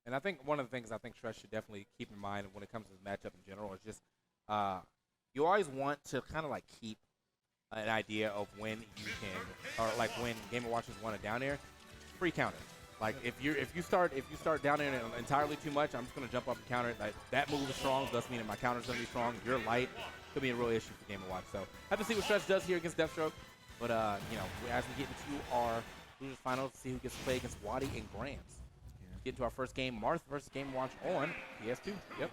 And I think one of the things I think Stretch should definitely keep in mind when it comes to the matchup in general is just you always want to kind of like keep an idea of when you can, or like when Game & Watchers want a down air, free counter. Like if you start down air entirely too much, I'm just gonna jump up and counter it. Like that move is strong, thus meaning my counter's gonna be strong. You're light, could be a real issue for Game & Watch. So have to see what Stretch does here against Deadstroke. But you know, as we get into our losers finals, see who gets to play against Wadi and Grams. Get into our first game, Marth versus Game & Watch on PS2. Yep.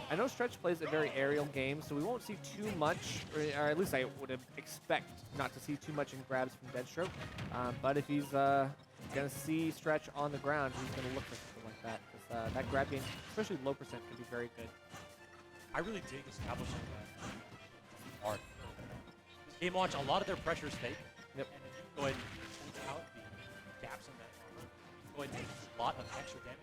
I know Stretch plays a very aerial game, so we won't see too much, or at least I would expect not to see too much in grabs from Deadstroke. But if he's going to see Stretch on the ground, he's going to look for something like that. Because that grab game, especially low percent, can be very good. I really dig establishing that art. Game Watch, a lot of their pressure is fake. Yep. And if you go ahead and take out the gaps in that armor, go ahead and take a lot of extra damage.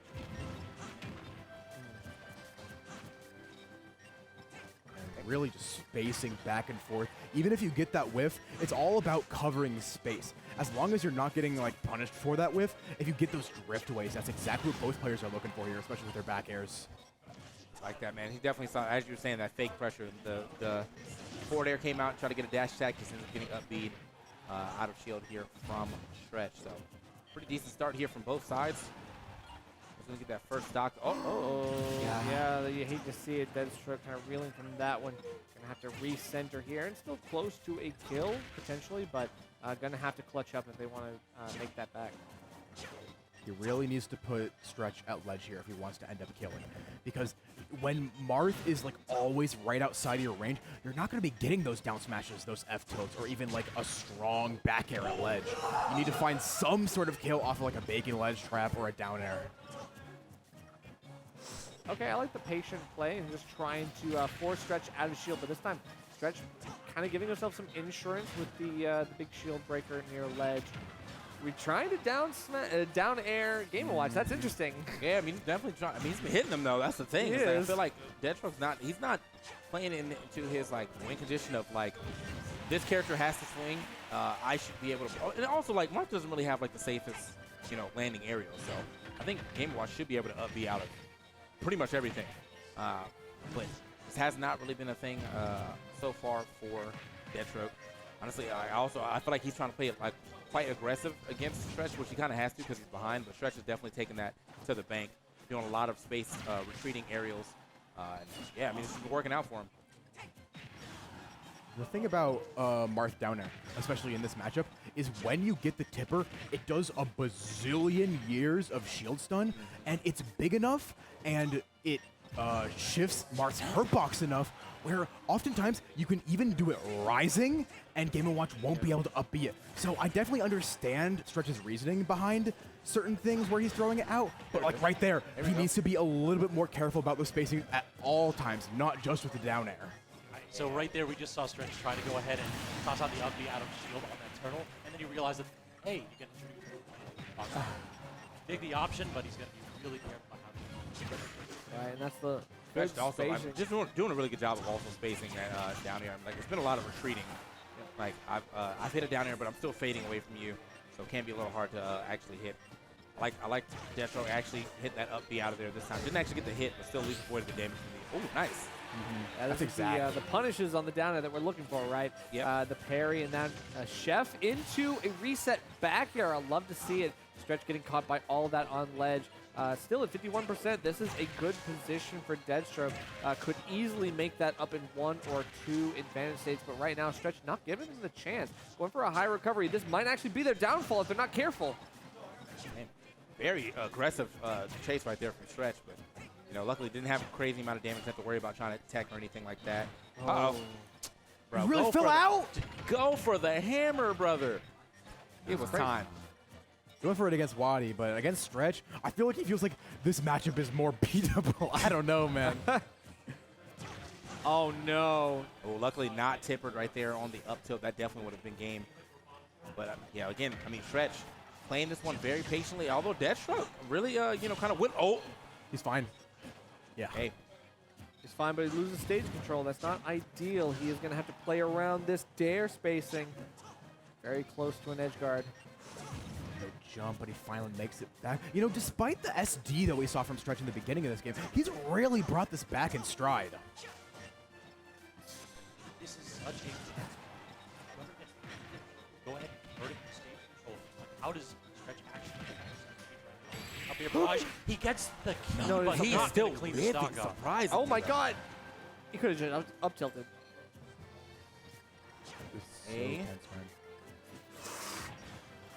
Really just spacing back and forth. Even if you get that whiff, it's all about covering space. As long as you're not getting like punished for that whiff, if you get those driftaways, that's exactly what both players are looking for here, especially with their back airs. Like that, man. He definitely saw, as you were saying, that fake pressure. The forward air came out, tried to get a dash attack, just ended up getting up beat out of shield here from Stretch. So pretty decent start here from both sides. Gonna get that first stock. Yeah, you hate to see it. Deadstroke kind of reeling from that one. Gonna have to recenter here, and still close to a kill potentially, but gonna have to clutch up if they want to make that back. He really needs to put Stretch at ledge here if he wants to end up killing. Because when Marth is like always right outside of your range, you're not going to be getting those down smashes, those F tilts, or even like a strong back air at ledge. You need to find some sort of kill off of like a bacon ledge trap or a down air. Okay, I like the patient play and just trying to force Stretch out of shield, but this time Stretch kind of giving himself some insurance with the big shield breaker near ledge. We're trying to down air Game & Watch. That's interesting. Yeah, I mean, he's definitely trying. I mean, he's been hitting them, though. That's the thing. He Like, I is. feel like Deadstroke's not, he's not playing into his, like, win condition of, like, this character has to swing. I should be able to. And also, like, Mark doesn't really have, like, the safest, you know, landing aerial. So I think Game & Watch should be able to be out of pretty much everything. But this has not really been a thing so far for Deadstroke. Honestly, I feel like he's trying to play it, like, quite aggressive against Stretch, which he kind of has to because he's behind, but Stretch is definitely taking that to the bank, doing a lot of space, retreating aerials. And yeah, I mean, this is working out for him. The thing about Marth down air, especially in this matchup, is when you get the tipper, it does a bazillion years of shield stun, and it's big enough, and it shifts Marth's hurt box enough where oftentimes you can even do it rising, and Game & Watch won't be able to up B it. So I definitely understand Stretch's reasoning behind certain things where he's throwing it out, but like right there, he needs to be a little bit more careful about the spacing at all times, not just with the down air. So right there, we just saw Stretch try to go ahead and toss out the up B out of shield on that turtle, and then you realize that, hey, you get to dig the option, but he's going to be really careful about how to. Right, and that's the good Stretch also, spacing. just doing a really good job of also spacing that down air. Like, it's been a lot of retreating. Like, I've hit a down air, but I'm still fading away from you, so it can be a little hard to actually hit. I like Deadstroke actually hit that up B out of there this time. Didn't actually get the hit, but still at least avoided the damage from the. Oh, nice. Yeah, That's this is exactly. the punishes on the down air that we're looking for, right? Yep. The parry and then Chef into a reset back here. I love to see it. Stretch getting caught by all of that on ledge. Still at 51%, this is a good position for Deadstroke. Could easily make that up in 1 or 2 advantage states, but right now Stretch not giving them the chance. Going for a high recovery. This might actually be their downfall if they're not careful. Man, very aggressive chase right there from Stretch, but you know, luckily didn't have a crazy amount of damage. Didn't have to worry about trying to tech or anything like that. Uh-oh. Bro, You really fell out? Go for the hammer, brother. It was crazy. time. He went for it against Wadi, but against Stretch, I feel like he feels like this matchup is more beatable. I don't know, man. Oh no. Oh, luckily not tippered right there on the up tilt. That definitely would have been game. But yeah, again, I mean, Stretch playing this one very patiently. Although Deadstroke really, you know, kind of went. Oh, He's fine. Yeah. hey, He's fine, but he loses stage control. That's not ideal. He is going to have to play around this dare spacing. Very close to an edge guard. They're jump, but he finally makes it back. You know, despite the SD that we saw from Stretch in the beginning of this game, he's really brought this back in stride. This is such a go ahead and convert it to stage control. How does Stretch actually get that up here barrage? He gets the key, No, but He's not still gonna clean the living, stock up. surprising. Oh my god! He could have just up tilted. This is so Hey. tense, man.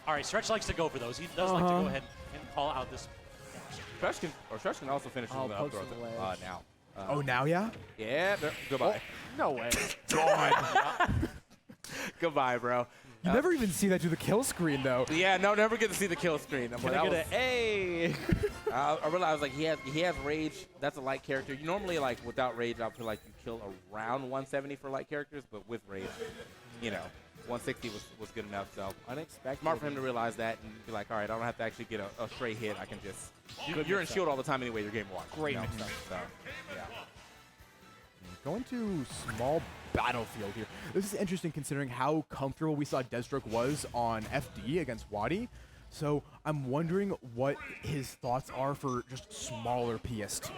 All right, Stretch likes to go for those. He does like to go ahead and call out this. Stretch can also finish Oh, with an up pokes throw the ledge. now. Oh, now, yeah? Yeah, goodbye. No way. Goodbye, bro. You never even see that through the kill screen, though. Yeah, no, never get to see the kill screen. I'm Can like, I that get was- a A? I realized like he has rage. That's a light character. You normally like without rage, I feel like you kill around 170 for light characters, but with rage, you know, 160 was good enough. So Unexpected. smart for him to realize that and be like, all right, I don't have to actually get a straight hit. I can just you're in mix-up. shield all the time anyway. Your game watch. Great you know, mix-up. so yeah. Going to small battlefield here. This is interesting considering how comfortable we saw Deadstroke was on FD against Wadi. So I'm wondering what his thoughts are for just smaller PS2.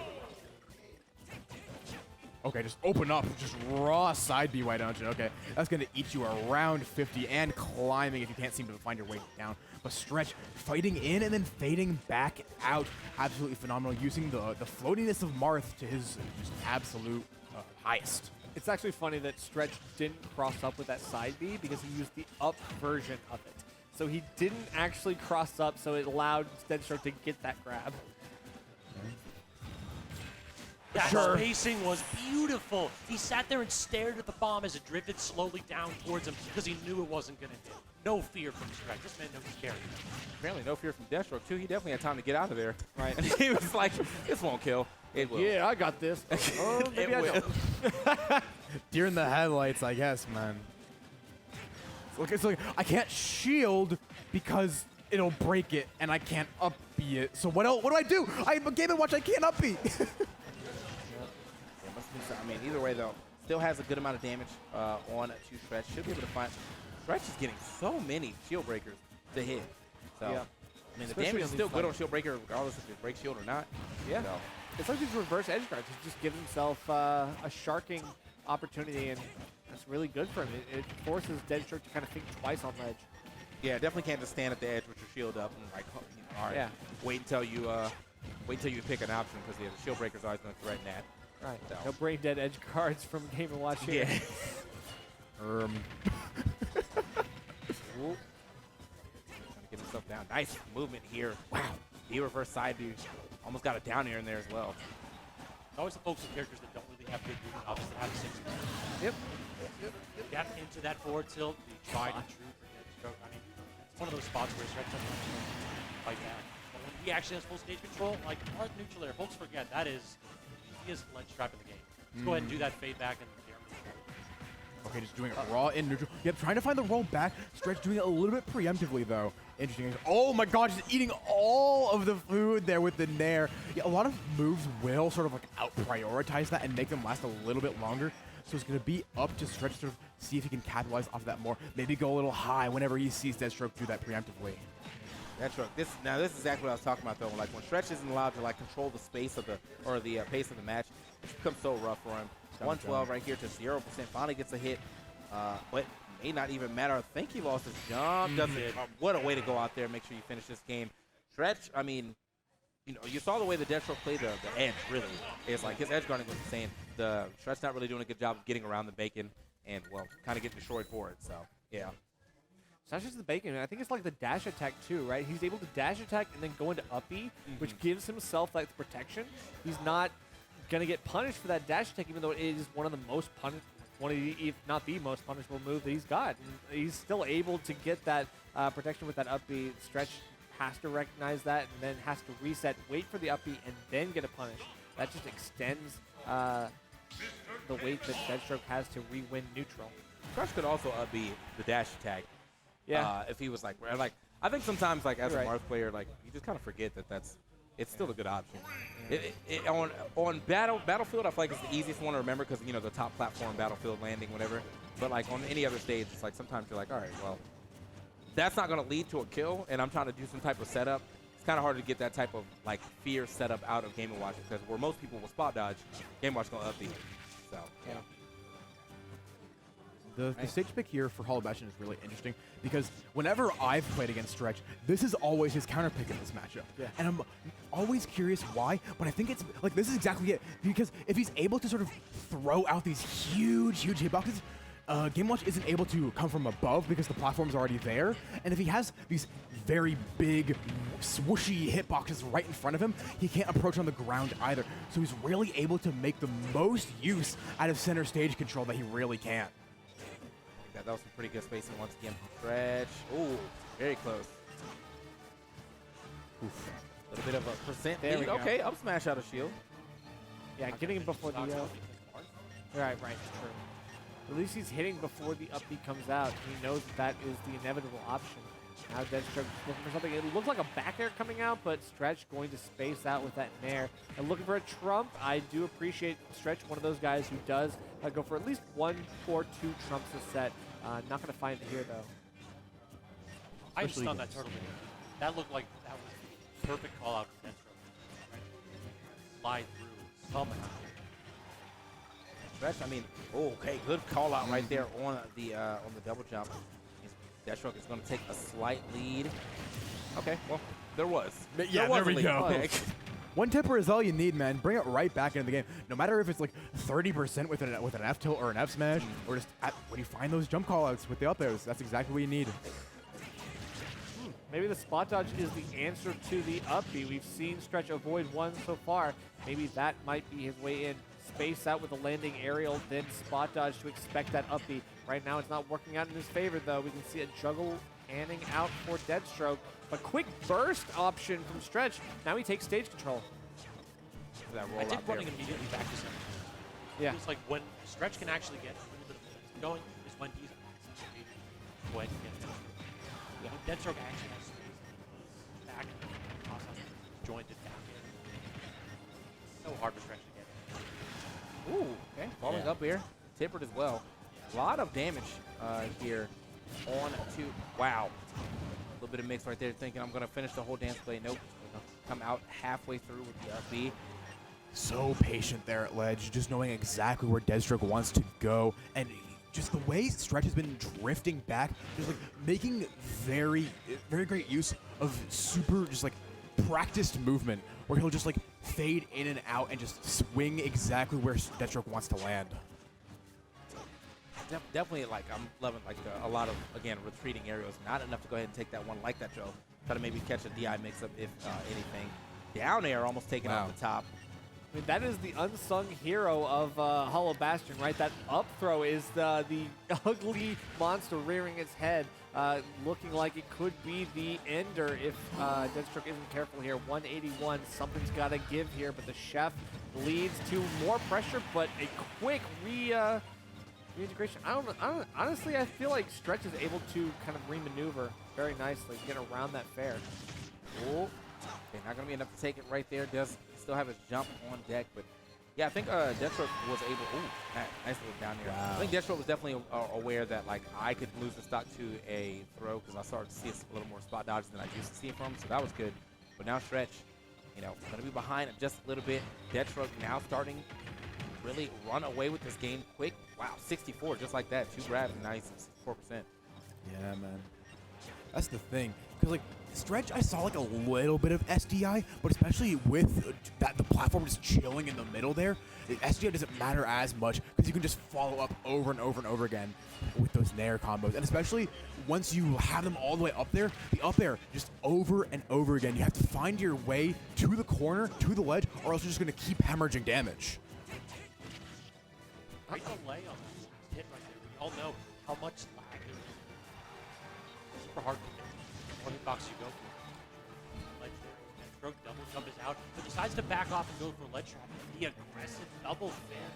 Okay, just open up, just raw side B, why don't you? Okay, that's gonna eat you around 50 and climbing if you can't seem to find your way down. But Stretch fighting in and then fading back out. Absolutely phenomenal, using the floatiness of Marth to his just absolute highest. It's actually funny that Stretch didn't cross up with that side B because he used the up version of it. So he didn't actually cross up, so it allowed Deadstroke to get that grab. That Sure. spacing was beautiful. He sat there and stared at the bomb as it drifted slowly down towards him because he knew it wasn't going to hit. No fear from Stretch. This man knows he's carrying. Apparently no fear from Deathstroke too. He definitely had time to get out of there. Right. And he was like, this won't kill. It will. Yeah, I got this. Oh, maybe I will. don't. Deer in the headlights, I guess, man. It's like I can't shield because it'll break it, and I can't up B it. So what else? What do I do? I'm a Game & Watch. I can't up B. Yeah, must be some- I mean, either way though, still has a good amount of damage on to Stretch. Should be able to find. Stretch is getting so many shield breakers to hit. So, Yeah. I mean, the Especially damage is on still these good on fights. shield breaker regardless if it breaks shield or not. Yeah. So, It's like these reverse edge guards. He's just giving himself a sharking opportunity, and that's really good for him. It forces Deadstroke to kind of think twice on ledge. yeah, definitely can't just stand at the edge with your shield up and like, you know, all right, Yeah. wait until you pick an option because the shield breaker's always going to threaten that. Right. So. No brain dead edge cards from Game & Watch here. Yeah. Um, Trying to get himself down. Nice movement here. Wow. The reverse side B. Almost got it down here in there as well. It's always the folks and characters that don't really have good movement options that have 6 Yep. Get into that forward tilt, the tried and true for Deadstroke. I mean, it's one of those spots where Stretch doesn't have to fight back. But when he actually has full stage control, like Marth neutral air, folks forget that is, he is ledge trap in the game. Let's go ahead and do that fade back and okay, just doing it raw in neutral. Yep, trying to find the roll back. Stretch doing it a little bit preemptively, though. Interesting. Oh my god, just eating all of the food there with the Nair. Yeah, a lot of moves will sort of like out-prioritize that and make them last a little bit longer. So it's going to be up to Stretch to sort of see if he can capitalize off of that more. Maybe go a little high whenever he sees Deadstroke do that preemptively. That's right. This is exactly what I was talking about though. Like when Stretch isn't allowed to like control the space of the pace of the match, it becomes so rough for him. 112 right here to 0%. Finally gets a hit, but may not even matter. I think he lost his jump. Doesn't. What a way to go out there and make sure you finish this game. Stretch. I mean, you know, you saw the way the Deadstroke played the edge. Really, it's like his edge guarding was insane. The Stretch not really doing a good job of getting around the bacon, and well, kind of getting destroyed for it. So yeah. It's not just the bacon. I think it's like the dash attack too, right? He's able to dash attack and then go into up B, which gives himself like the protection. He's not gonna get punished for that dash attack, even though it is one of the most if not the most punishable move that he's got. And he's still able to get that protection with that up B. Stretch has to recognize that and then has to reset, wait for the up B, and then get a punish. That just extends the wait that Deadstroke has to re-win neutral. Stretch could also be the dash attack. Yeah. If he was like I think sometimes like as You're a right. Marth player, like you just kind of forget that it's still a good option. On Battlefield, I feel like it's the easiest one to remember because you know the top platform, Battlefield landing, whatever. But like on any other stage, it's like sometimes you're like, all right, well, that's not going to lead to a kill, and I'm trying to do some type of setup, it's kind of hard to get that type of like fear setup out of Game & Watch, because where most people will spot dodge, Game & Watch going to upbeat. So, yeah. The stage pick here for Hollow Bastion is really interesting because whenever I've played against Stretch, this is always his counter pick in this matchup. Yeah. And I'm always curious why, but I think it's like this is exactly it. Because if he's able to sort of throw out these huge hitboxes, Game Watch isn't able to come from above because the platform's already there. And if he has these very big, swooshy hitboxes right in front of him, he can't approach on the ground either. So he's really able to make the most use out of center stage control that he really can. That was some pretty good spacing once again from Stretch. Ooh, very close. Oof. A little bit of a percent There we lead. go. Okay, up smash out of shield. Yeah, getting him before the... Right, true. At least he's hitting before the up B comes out. He knows that is the inevitable option. Now Deadstroke looking for something. It looks like a back air coming out, but Stretch going to space out with that nair. And looking for a trump. I do appreciate Stretch, one of those guys who does go for at least 1 or 2 trumps a set. Not going to find it here, though. I just on that turtle. That looked like that was the perfect call out from Deadstroke. Right? Slide through somehow. Stretch, I mean, okay, good call out right there on the double jump. Deadstroke is going to take a slight lead. Okay, well, there was. Yeah, there we go. Okay. One tipper is all you need, man. Bring it right back into the game. No matter if it's like 30% with an F tilt or an F smash, or just when you find those jump callouts with the up airs, that's exactly what you need. Maybe the spot dodge is the answer to the up B. We've seen Stretch avoid one so far. Maybe that might be his way in. Space out with a landing aerial, then spot dodge to expect that up B. Right now it's not working out in his favor, though. We can see a juggle panning out for Deadstroke. A quick burst option from Stretch. Now he takes stage control. I think running immediately back to center. Yeah. It's like when Stretch can actually get a little bit of momentum going is when he's when he gets it. Yeah. When Deadstroke actually has space back and toss out jointed down here. So hard for Stretch to get. Ooh, okay, falling up here. Tippered as well. A lot of damage here on to, wow. A little bit of mix right there, thinking I'm going to finish the whole dance play. Nope, come out halfway through with the B. So patient there at ledge, just knowing exactly where Deadstroke wants to go. And just the way Stretch has been drifting back, just like making very great use of super just like practiced movement where he'll just like fade in and out and just swing exactly where Deadstroke wants to land. Definitely, like, I'm loving, like, a lot of, again, retreating aerials. Not enough to go ahead and take that one like that, Joe. Try to maybe catch a DI mix-up, if anything. Down air almost taken off the top. I mean, that is the unsung hero of Hollow Bastion, right? That up throw is the ugly monster rearing its head, looking like it could be the ender if Deadstroke isn't careful here. 181, something's got to give here, but the chef leads to more pressure, but a quick reintegration. Honestly, I feel like Stretch is able to kind of remaneuver very nicely, get around that fair. Oh, okay, not going to be enough to take it right there. Does still have his jump on deck, but yeah, I think Deadstroke was able. Ooh, nice little down here. Wow. I think Deadstroke was definitely aware that like I could lose the stock to a throw because I started to see a little more spot dodges than I used to see from, so that was good. But now Stretch, you know, going to be behind just a little bit. Deadstroke now starting to really run away with this game quick. Wow, 64 just like that. 2 grabs and now he's 64%. Yeah, man. That's the thing. Because, like, Stretch, I saw, like, a little bit of SDI, but especially with the platform just chilling in the middle there, SDI doesn't matter as much because you can just follow up over and over and over again with those Nair combos. And especially once you have them all the way up there, the up air just over and over again. You have to find your way to the corner, to the ledge, or else you're just going to keep hemorrhaging damage. Great delay on that last hit right there. We all know how much lag there is. Super hard to get. What hitbox you go for. Ledge there. Deadstroke double jump is out, but decides to back off and go for ledge trap. The aggressive double fair.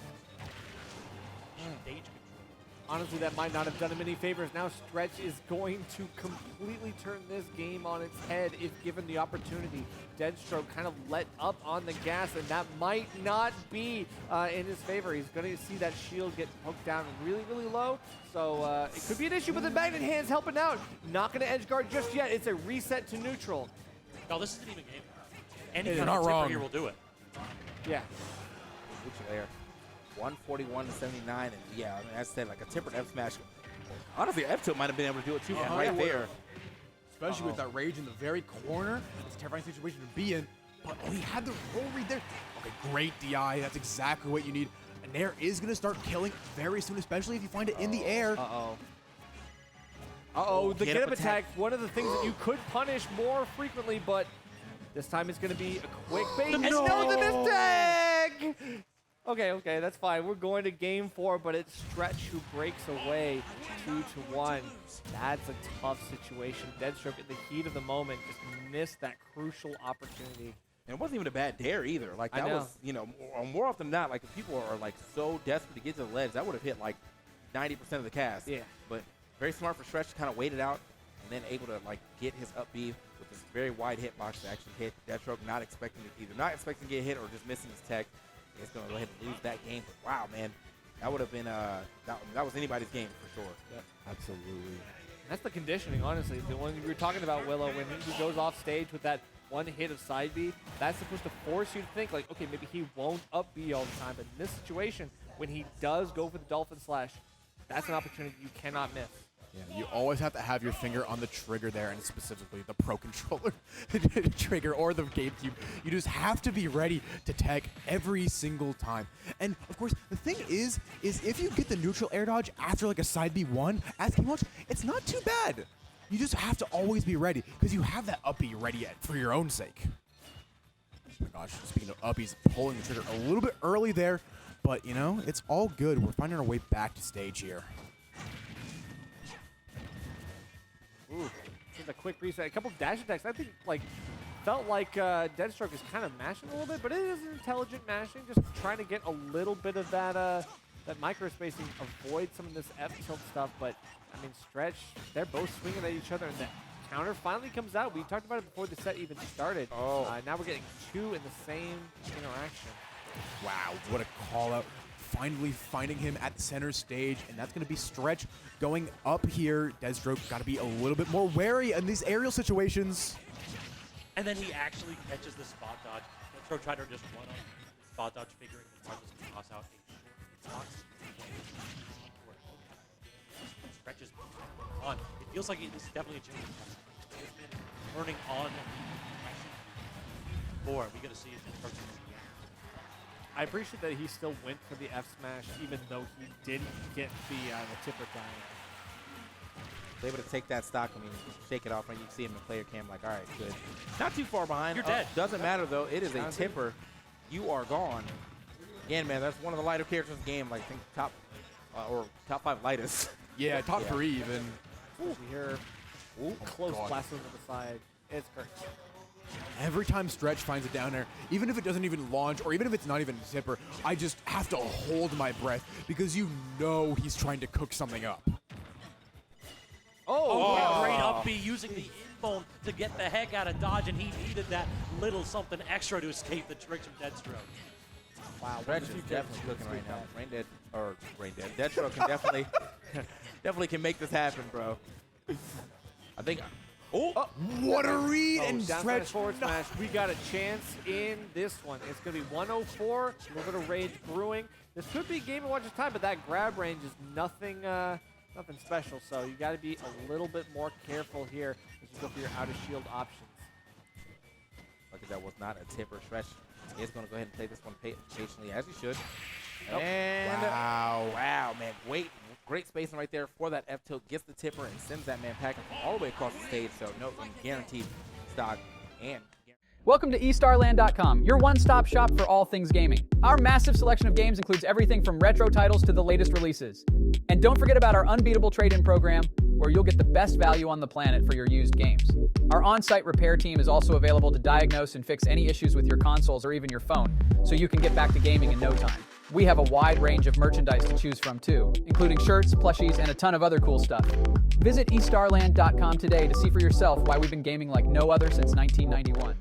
Stage control. honestly, that might not have done him any favors. Now Stretch is going to completely turn this game on its head if given the opportunity. Deadstroke kind of let up on the gas, and that might not be in his favor. He's going to see that shield get poked down really, really low. So it could be an issue, but the Magnet Hand's helping out. Not going to edge guard just yet. It's a reset to neutral. No, this isn't even game. Any You're kind not of wrong. here will do it. Yeah. Neutral there. 141 to 79, and yeah, I mean, as I said, like a tempered F smash. Honestly, F-tilt might have been able to do it too from right there. Especially with that rage in the very corner. It's a terrifying situation to be in. But he had the roll read there. Okay, great DI. That's exactly what you need. And Nair is going to start killing very soon, especially if you find it in the air. Uh-oh. Uh-oh, the Get get up up attack, one of the things that you could punish more frequently, but this time it's going to be a quick bait. And no, the mistake! Okay, that's fine. We're going to game 4, but it's Stretch who breaks away 2-1. That's a tough situation. Deadstroke in the heat of the moment just missed that crucial opportunity. And it wasn't even a bad dare either. Like, that was, you know, more often than not, like, if people are, like, so desperate to get to the ledge, that would have hit, like, 90% of the cast. Yeah. But very smart for Stretch to kind of wait it out and then able to, like, get his up B with this very wide hitbox to actually hit. Deadstroke not expecting to get hit or just missing his tech. It's going to go ahead and lose that game. But, wow, man, that would have been, that was anybody's game for sure. Yep. Absolutely. That's the conditioning, honestly. The one we were talking about, Willow, when he goes off stage with that one hit of side B, that's supposed to force you to think, like, okay, maybe he won't up B all the time. But in this situation, when he does go for the Dolphin Slash, that's an opportunity you cannot miss. Yeah, you always have to have your finger on the trigger there, and specifically the Pro Controller trigger or the GameCube. You just have to be ready to tag every single time. And of course, the thing is if you get the neutral air dodge after like a side B1, as King Watch, it's not too bad. You just have to always be ready because you have that up B ready for your own sake. Oh my gosh, speaking of up, he's pulling the trigger a little bit early there, but you know, it's all good. We're finding our way back to stage here. Ooh, just a quick reset. A couple dash attacks. I think, like, felt like Deadstroke is kind of mashing a little bit, but it is intelligent mashing, just trying to get a little bit of that that micro spacing, avoid some of this F-tilt stuff. But, I mean, Stretch, they're both swinging at each other, and the counter finally comes out. We talked about it before the set even started. Oh. Now we're getting 2 in the same interaction. Wow, what a call out. Finally finding him at the center stage, and that's going to be Stretch going up here. Deadstroke got to be a little bit more wary in these aerial situations. And then he actually catches the spot dodge. Deadstroke tried to just run on the spot dodge, figuring the part was going to toss out a short box. Stretch is on. It feels like this is definitely a change. He's been learning on more. We got to see it. I appreciate that he still went for the F smash, even though he didn't get the tipper down. Able to take that stock, I mean, shake it off, and you can see him in the player cam like, all right, good. Not too far behind. You're dead. Doesn't matter, though. It is a tipper. You are gone. Again, man, that's one of the lighter characters in the game. Like, I think top 5 lightest. Yeah, top 3 even. Ooh, here, close God. blast over the side. It's great. Every time Stretch finds it down there, even if it doesn't even launch, or even if it's not even a tipper, I just have to hold my breath because you know he's trying to cook something up. Oh, yeah, great up B using the inbone to get the heck out of dodge, and he needed that little something extra to escape the tricks from Deadstroke. Wow, Stretch is definitely cooking right now. Brain dead. Deadstroke can definitely can make this happen, bro. I think. What a read! And down Stretch. smash, forward smash. We got a chance in this one. It's going to be 104. A little bit of rage brewing. This could be Game & Watch's time, but that grab range is nothing special. So you got to be a little bit more careful here as you go for your out of shield options. Like that was not a tipper. Stretch is going to go ahead and play this one patiently, as he should. Nope. And Wow, man, great spacing right there for that F tilt. Gets the tipper and sends that man packing all the way across the stage. So no guaranteed stock and. Welcome to eStarland.com, your one-stop shop for all things gaming. Our massive selection of games includes everything from retro titles to the latest releases. And don't forget about our unbeatable trade-in program, where you'll get the best value on the planet for your used games. Our on-site repair team is also available to diagnose and fix any issues with your consoles or even your phone, so you can get back to gaming in no time. We have a wide range of merchandise to choose from too, including shirts, plushies, and a ton of other cool stuff. Visit eStarland.com today to see for yourself why we've been gaming like no other since 1991.